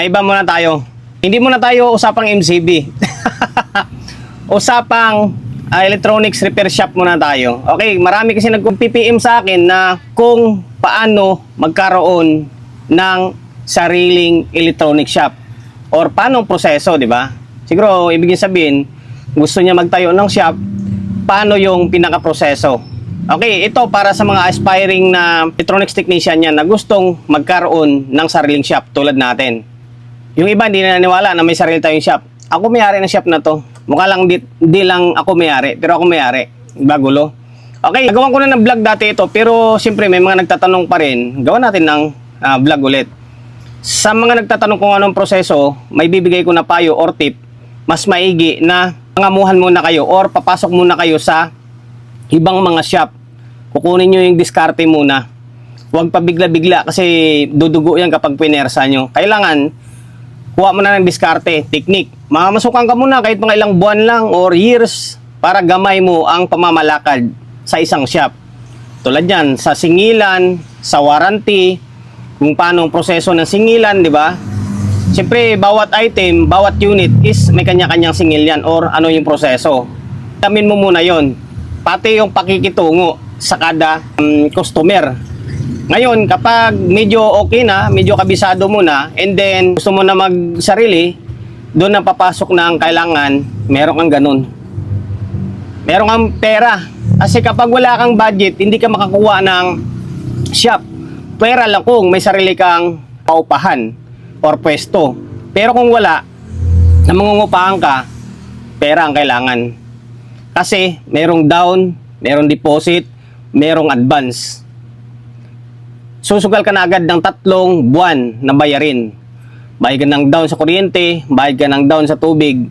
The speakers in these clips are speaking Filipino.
Iba muna tayo. Hindi muna tayo usapang MCB. Usapang electronics repair shop muna tayo. Okay, marami kasi nag-PPM sa akin na kung paano magkaroon ng sariling electronic shop or paano proseso, di ba? Siguro, ibig sabihin, gusto niya magtayo ng shop, paano yung pinaka-proseso. Okay, ito para sa mga aspiring na electronics technician yan na gustong magkaroon ng sariling shop tulad natin. Yung iba hindi na naniwala na may sarili tayong shop. Ako may-ari ng shop na to. Mukha lang di lang ako may-ari, pero ako may-ari. Bagulo. Okay, nagawa ko na ng vlog dati ito, pero siyempre may mga nagtatanong pa rin. Gawa natin ng vlog ulit. Sa mga nagtatanong kung anong proseso, may bibigay ko na payo or tip, mas maigi na mangamuhan muna kayo or papasok muna kayo sa ibang mga shop. Kukunin nyo yung diskarte muna. Huwag pa bigla-bigla kasi dudugo yan kapag pinersa nyo. Kailangan kuha mo na ng diskarte, technique. Mamasukan ka muna kahit mga ilang buwan lang or years para gamay mo ang pamamalakad sa isang shop. Tulad yan, sa singilan, sa warranty, kung paano ang proseso ng singilan, di ba? Siyempre, bawat item, bawat unit is may kanya-kanyang singil yan or ano yung proseso. Tamin mo muna yon. Pati yung pakikitungo sa kada customer. Ngayon, kapag medyo okay na, medyo kabisado mo na, and then gusto mo na magsarili, doon na papasok na ang kailangan, meron kang ganun. Meron kang pera. Kasi kapag wala kang budget, hindi ka makakuha ng shop. Pera lang kung may sarili kang paupahan or pwesto. Pero kung wala, na mangungupahan ka, pera ang kailangan. Kasi merong down, merong deposit, merong advance. Susugal ka na agad ng 3 buwan na bayarin. Bayad ka ng down sa kuryente, bayad ka ng down sa tubig.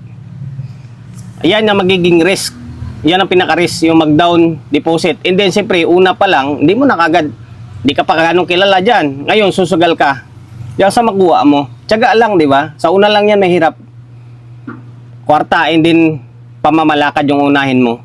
Ayan ang magiging risk. Yan ang pinaka-risk, yung mag-down deposit. And then, siyempre, una pa lang, hindi mo na kagad, hindi ka pa ganong kilala dyan. Ngayon, susugal ka. Diyan sa makuha mo. Tiyaga lang, di ba? Sa una lang yan, mahirap. Kwarta, and then, pamamalakad yung unahin mo.